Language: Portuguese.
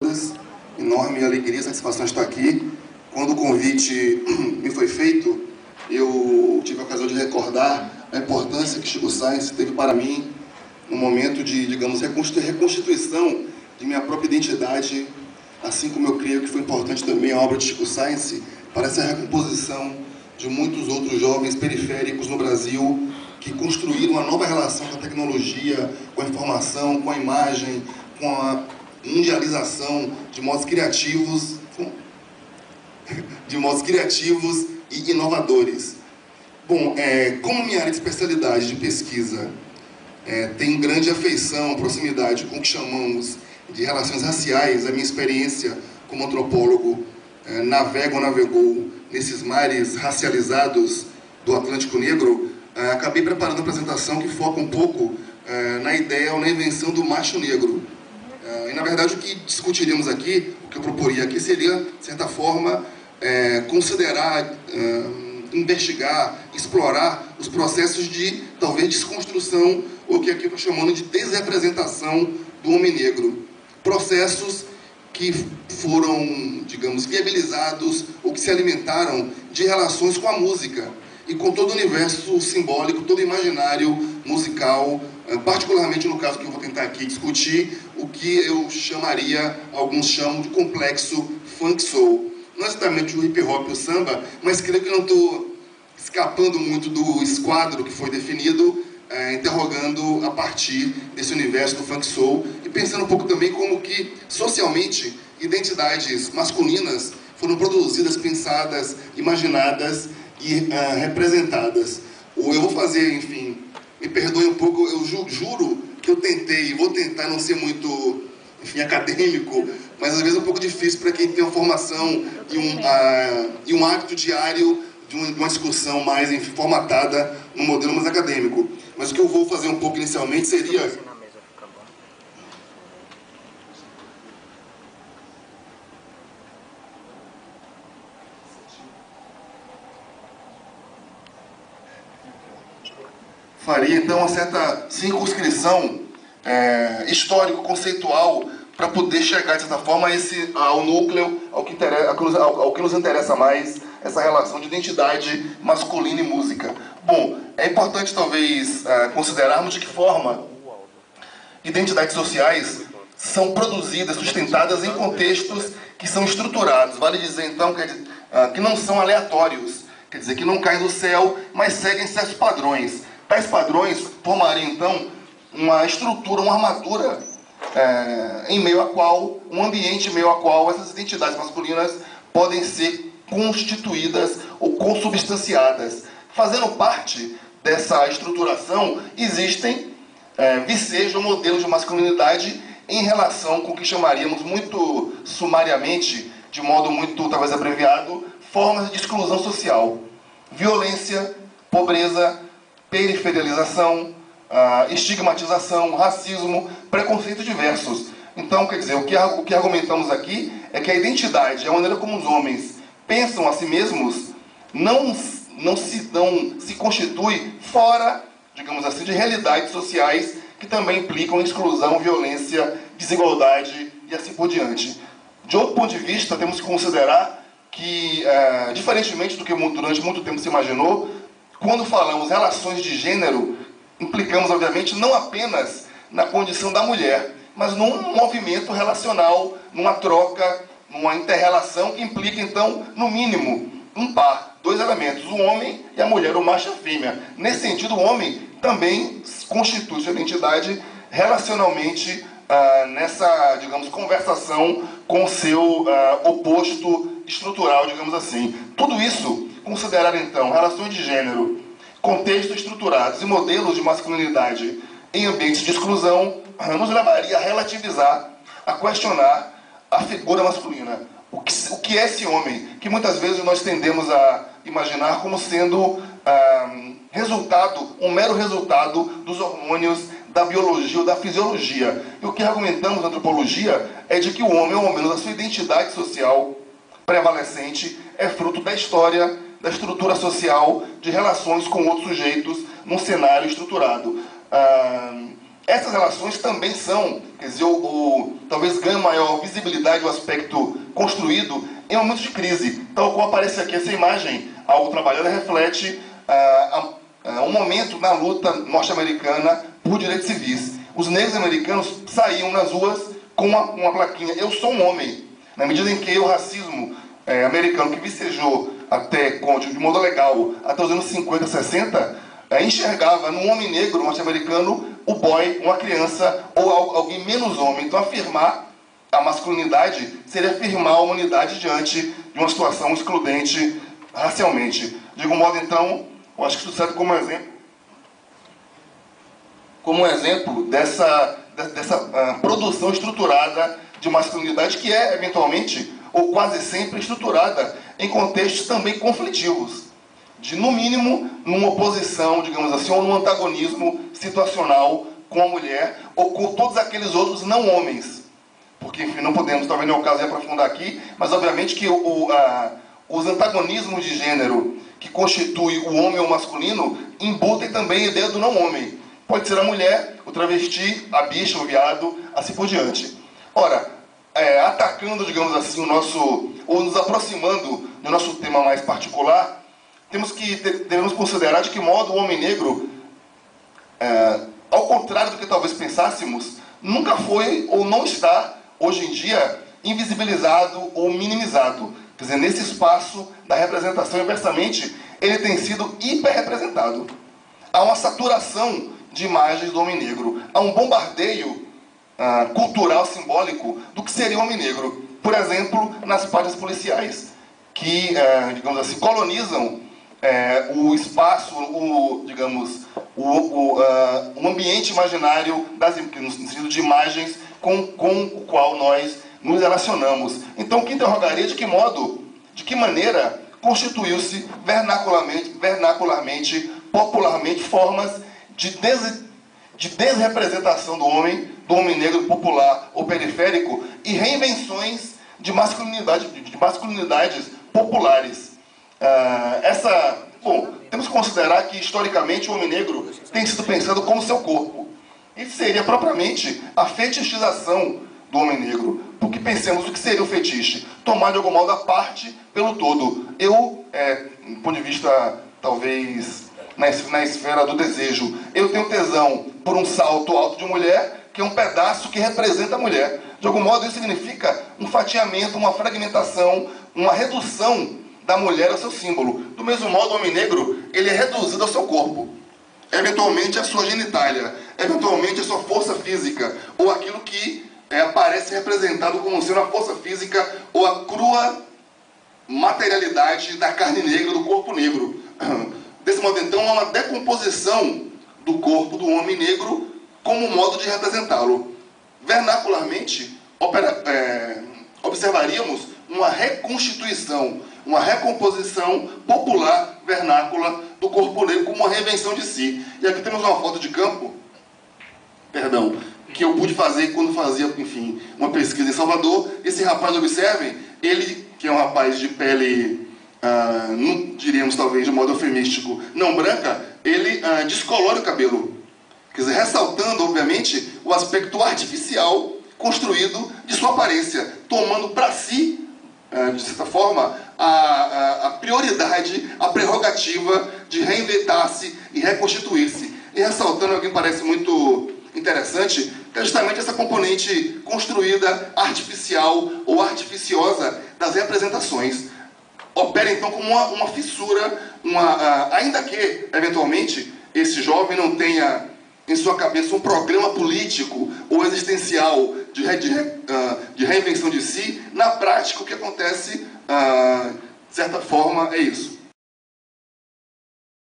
todas. Enorme alegria e satisfação estar aqui. Quando o convite me foi feito, eu tive a ocasião de recordar a importância que Chico Science teve para mim no momento de, digamos, reconstituição de minha própria identidade, assim como eu creio que foi importante também a obra de Chico Science para essa recomposição de muitos outros jovens periféricos no Brasil que construíram uma nova relação com a tecnologia, com a informação, com a imagem, com a mundialização de modos criativos e inovadores. Bom, como minha área de especialidade de pesquisa tem grande afeição, proximidade com o que chamamos de relações raciais, a minha experiência como antropólogo navegou nesses mares racializados do Atlântico Negro, acabei preparando uma apresentação que foca um pouco na ideia ou na invenção do macho negro. E, na verdade, o que discutiríamos aqui, o que eu proporia aqui, seria, de certa forma, considerar, investigar, explorar os processos de, talvez, desconstrução, ou que aqui eu estou chamando de desrepresentação do homem negro. Processos que foram, digamos, viabilizados ou que se alimentaram de relações com a música e com todo o universo simbólico, todo o imaginário musical, particularmente no caso que eu vou tentar aqui discutir, o que eu chamaria, alguns chamam de complexo funk soul. Não exatamente o hip hop e o samba, mas creio que não estou escapando muito do esquadro que foi definido, interrogando a partir desse universo do funk soul e pensando um pouco também como que, socialmente, identidades masculinas foram produzidas, pensadas, imaginadas e representadas. Eu vou fazer, enfim, me perdoe um pouco, eu juro que eu tentei, vou tentar não ser muito, enfim, acadêmico, mas às vezes é um pouco difícil para quem tem uma formação e um hábito diário de uma discussão mais formatada num modelo mais acadêmico. Mas o que eu vou fazer um pouco inicialmente seria faria então uma certa circunscrição histórico-conceitual para poder chegar, de certa forma, ao núcleo, ao que nos interessa mais, essa relação de identidade masculina e música. Bom, é importante talvez considerarmos de que forma identidades sociais são produzidas, sustentadas em contextos que são estruturados. Vale dizer, então, que não são aleatórios, quer dizer, que não caem do céu, mas seguem certos padrões. Tais padrões formariam, então, uma estrutura, uma armadura um ambiente em meio ao qual essas identidades masculinas podem ser constituídas ou consubstanciadas. Fazendo parte dessa estruturação, existem vicejos, modelos de masculinidade em relação com o que chamaríamos muito sumariamente, de modo muito, talvez abreviado, formas de exclusão social. Violência, pobreza, periferialização, estigmatização, racismo, preconceito diversos. Então, quer dizer, o que argumentamos aqui é que a identidade, a maneira como os homens pensam a si mesmos, não se constitui fora, digamos assim, de realidades sociais que também implicam exclusão, violência, desigualdade e assim por diante. De outro ponto de vista, temos que considerar que, diferentemente do que durante muito tempo se imaginou, quando falamos relações de gênero, implicamos, obviamente, não apenas na condição da mulher, mas num movimento relacional, numa troca, numa inter-relação que implica, então, no mínimo, um par, dois elementos, o homem e a mulher, o macho e a fêmea. Nesse sentido, o homem também constitui sua identidade relacionalmente nessa, digamos, conversação com o seu oposto estrutural, digamos assim. Tudo isso, considerar, então, relações de gênero, contextos estruturados e modelos de masculinidade em ambientes de exclusão, nos levaria a relativizar, a questionar a figura masculina. O que é esse homem? Que muitas vezes nós tendemos a imaginar como sendo um mero resultado dos hormônios, da biologia ou da fisiologia. E o que argumentamos na antropologia é de que o homem, ou ao menos a sua identidade social prevalecente, é fruto da história, da estrutura social, de relações com outros sujeitos num cenário estruturado. essas relações também são, quer dizer, talvez ganhe maior visibilidade o aspecto construído em momentos de crise, tal qual aparece aqui essa imagem. Algo trabalhado reflete um momento na luta norte-americana por direitos civis. Os negros americanos saíam nas ruas com uma plaquinha: eu sou um homem. Na medida em que o racismo americano, que vicejou até, de modo legal, até os anos 50, 60, enxergava no homem negro norte-americano o boy, uma criança ou alguém menos homem. Então, afirmar a masculinidade seria afirmar a humanidade diante de uma situação excludente racialmente. De algum modo, então, eu acho que isso serve como exemplo dessa produção estruturada de masculinidade, que é, eventualmente, ou quase sempre, estruturada em contextos também conflitivos, de, no mínimo, numa oposição, digamos assim, ou num antagonismo situacional com a mulher ou com todos aqueles outros não homens. Porque, enfim, não podemos, talvez não é o caso de aprofundar aqui, mas, obviamente, que os antagonismos de gênero que constituem o homem ou o masculino embutem também a ideia do não homem. Pode ser a mulher, o travesti, a bicha, o viado, assim por diante. Ora, atacando, digamos assim, ou nos aproximando do nosso tema mais particular, devemos considerar de que modo o homem negro, ao contrário do que talvez pensássemos, nunca foi ou não está, hoje em dia, invisibilizado ou minimizado. Quer dizer, nesse espaço da representação, inversamente, ele tem sido hiperrepresentado. Há uma saturação de imagens do homem negro. Há um bombardeio cultural, simbólico, do que seria o homem negro. Por exemplo, nas páginas policiais, que, digamos assim, colonizam o espaço, o ambiente imaginário, no sentido de imagens com o qual nós nos relacionamos. Então, que interrogaria de que modo, de que maneira constituiu-se vernacularmente, popularmente, formas de desrepresentação do homem negro popular ou periférico, e reinvenções de masculinidades populares. Temos que considerar que, historicamente, o homem negro tem sido pensado como seu corpo. Isso seria propriamente a fetichização do homem negro. Porque pensemos o que seria o fetiche: tomar de algum modo a parte pelo todo. Eu, do ponto de vista, talvez, na esfera do desejo, eu tenho tesão por um salto alto de mulher, que é um pedaço que representa a mulher. De algum modo, isso significa um fatiamento, uma fragmentação, uma redução da mulher ao seu símbolo. Do mesmo modo, o homem negro, ele é reduzido ao seu corpo. Eventualmente, a sua genitália, eventualmente, a sua força física, ou aquilo que aparece representado como sendo a força física ou a crua materialidade da carne negra, do corpo negro. Desse modo, então, há uma decomposição do corpo do homem negro como modo de representá-lo. Vernacularmente, observaríamos uma reconstituição, uma recomposição popular, vernácula, do corpo negro como uma reinvenção de si. E aqui temos uma foto de campo, que eu pude fazer quando fazia, enfim, uma pesquisa em Salvador. Esse rapaz, observem, ele, que é um rapaz de pele, não diríamos talvez de modo eufemístico, não branca, ele descolora o cabelo. Quer dizer, ressaltando, obviamente, o aspecto artificial construído de sua aparência, tomando para si, de certa forma, a prioridade, a prerrogativa de reinventar-se e reconstituir-se. E ressaltando algo que parece muito interessante, que é justamente essa componente construída, artificial ou artificiosa das representações. Opera, então, como uma fissura, ainda que, eventualmente, esse jovem não tenha em sua cabeça um programa político ou existencial de reinvenção de si, na prática o que acontece, de certa forma, é isso.